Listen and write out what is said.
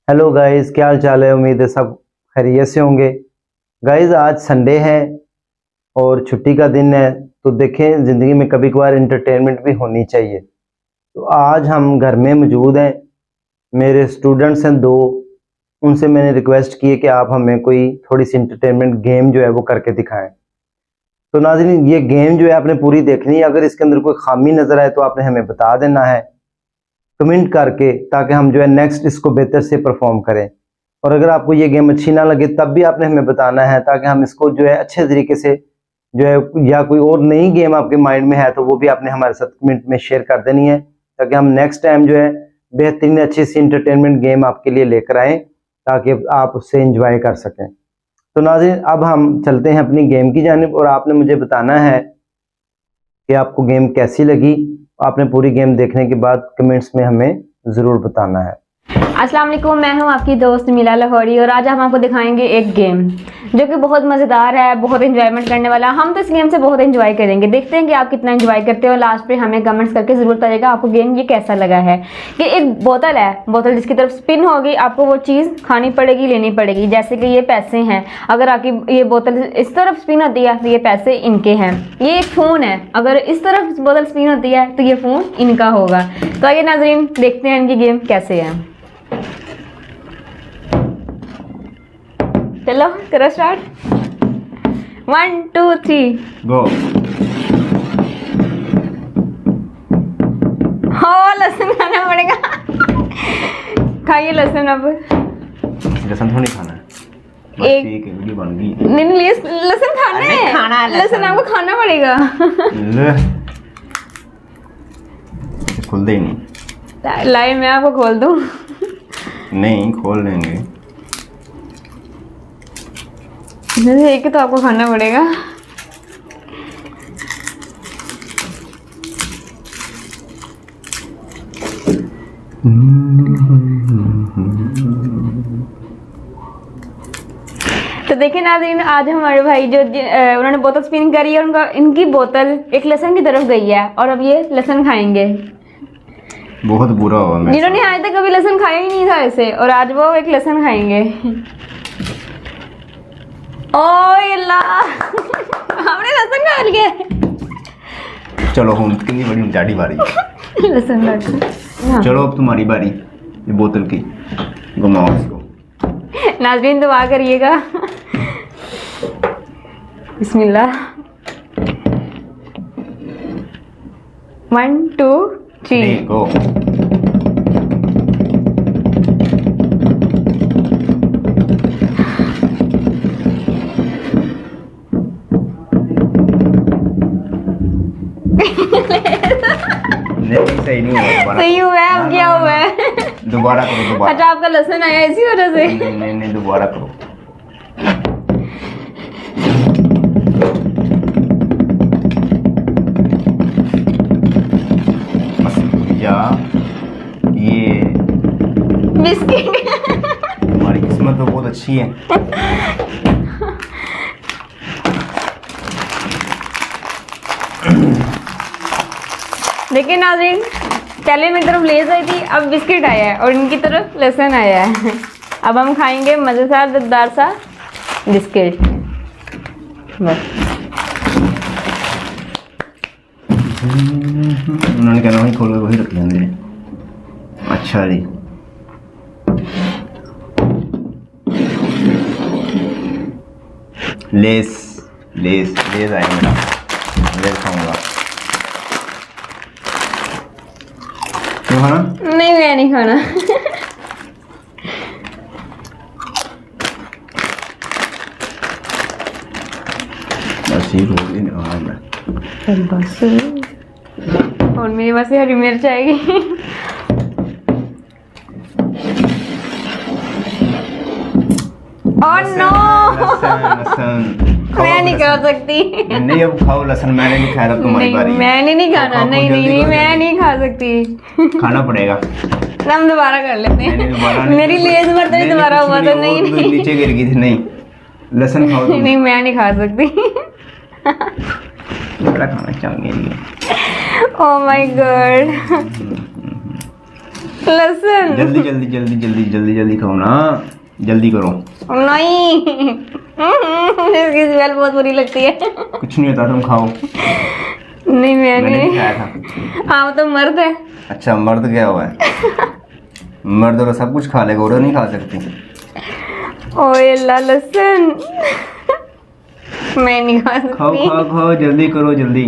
Hello guys, क्या हाल चाल है। उम्मीद है सब खैरियत से होंगे। गाइस आज संडे है और छुट्टी का दिन है, तो देखें ज़िंदगी में कभी कभार इंटरटेनमेंट भी होनी चाहिए। तो आज हम घर में मौजूद हैं, मेरे स्टूडेंट्स हैं दो, उनसे मैंने रिक्वेस्ट की है कि आप हमें कोई थोड़ी सी इंटरटेनमेंट गेम जो है वो करके दिखाएं। तो नाज़रीन, ये गेम जो है आपने पूरी देखनी है। अगर इसके अंदर कोई खामी नज़र आए तो आपने हमें बता देना है कमेंट करके, ताकि हम जो है नेक्स्ट इसको बेहतर से परफॉर्म करें। और अगर आपको ये गेम अच्छी ना लगे तब भी आपने हमें बताना है, ताकि हम इसको जो है अच्छे तरीके से जो है, या कोई और नई गेम आपके माइंड में है तो वो भी आपने हमारे साथ कमेंट में शेयर कर देनी है, ताकि हम नेक्स्ट टाइम जो है बेहतरीन अच्छी सी इंटरटेनमेंट गेम आपके लिए लेकर आएँ, ताकि आप उससे इंजॉय कर सकें। तो नाज़रीन, अब हम चलते हैं अपनी गेम की जानिब, और आपने मुझे बताना है कि आपको गेम कैसी लगी। आपने पूरी गेम देखने के बाद कमेंट्स में हमें ज़रूर बताना है। अस्सलाम वालेकुम, मैं हूं आपकी दोस्त मीला लाहौरी और आज हम आपको दिखाएंगे एक गेम जो कि बहुत मज़ेदार है, बहुत एंजॉयमेंट करने वाला है। हम तो इस गेम से बहुत एंजॉय करेंगे। देखते हैं कि आप कितना एंजॉय करते हो। लास्ट पे हमें कमेंट्स करके ज़रूर बताइएगा आपको गेम ये कैसा लगा है। कि एक बोतल है, बोतल जिसकी तरफ स्पिन होगी आपको वो चीज़ खानी पड़ेगी, लेनी पड़ेगी। जैसे कि ये पैसे हैं, अगर आपकी ये बोतल इस तरफ स्पिन होती है तो ये पैसे इनके हैं। ये एक फ़ोन है, अगर इस तरफ बोतल स्पिन होती है तो ये फ़ोन इनका होगा। तो आइए नाज़रीन देखते हैं इनकी गेम कैसे है। चलो करो स्टार्ट। 1 2 3 गो। हो लहसुन खाना पड़ेगा। खाइए लहसुन। अब लहसुन थोड़ी खाना है, बस एक एक वीडियो बन गई। नहीं नहीं, लहसुन खाना है, खाना है लहसुन आपको खाना पड़ेगा। ले खुल दे ही नहीं। लाई मैं आपको खोल दूं? नहीं खोल लेंगे। एक तो आपको खाना पड़ेगा। तो देखिए नाज़रीन, आज हमारे भाई जो उन्होंने बोतल स्पिन करी है, उनका इनकी बोतल एक लहसुन की तरफ गई है और अब ये लहसुन खाएंगे। बहुत बुरा हुआ मैं, जिन्होंने आज तक कभी लहसुन खाया ही नहीं था ऐसे, और आज वो एक लहसुन खाएंगे। ओए अल्लाह, हमने लहसुन खा लिया। चलो हम कितनी बड़ी जाडी बारी। लहसुन रख। चलो अब तुम्हारी बारी, ये बोतल की घुमाओ इसको। नाज़रीन दुआ करिएगा। बिस्मिल्लाह। 1 2 3 गो। नहीं सही नहीं हुआ। सही हुआ है। अब क्या हुआ है? दोबारा करो दोबारा। अच्छा आपका लहसुन आया इसी वजह से? नहीं नहीं नहीं, दोबारा करो। बस भैया, ये बिस्किट। तुम्हारी किस्मत तो बहुत अच्छी है। देखिए नाज़रीन, पहले मेरी तरफ लेज़ आई थी, अब बिस्किट आया है और इनकी तरफ लहसुन आया है। अब हम खाएंगे मज़ेदार दद्दार सा बिस्किट। बस उन्होंने कहना वही खोल के वही रख लेंगे। अच्छा जी, लेस लेस लेस आया मेरा, लेस खाऊंगा। क्यों खाना? नहीं, मैं नहीं खाना। बस ये रोज ही नहीं खाना मैं। बस और मेरी बस हरी मिर्च आएगी। और नो, मैं नहीं खा सकती। नहीं अब खाओ लहसुन, मैंने नहीं खाया, तुम्हारी नहीं, बारी। मैंने नहीं खाना। खाओ, नहीं जल्दी नहीं नहीं, करो, मैं नहीं खा सकती। खाना पड़ेगा। हम दोबारा कर लेते नहीं, दोबारा हैं। नहीं। मेरी लेज मरते ही दोबारा हुआ था। नहीं नहीं नीचे गिर गई थी। नहीं लहसुन खाओ तुम। नहीं, मैं नहीं खा सकती। बड़ा खाना चाहिए। Oh my God. लहसुन जल्दी जल्दी जल्दी जल्दी जल्दी जल्दी खाओ ना, जल्दी करो। नहीं इसकी स्मेल बहुत बुरी लगती है। कुछ नहीं होता, तुम खाओ। नहीं मैंने मैंने नहीं खाया था। हाँ तो मर्द है। अच्छा, मर्द क्या हुआ है? मर्द तो सब कुछ खा लेगा, औरत नहीं खा सकती। ओए अल्लाह लहसुन मैं नहीं खा खाओ सकती। खाओ खाओ, जल्दी करो जल्दी।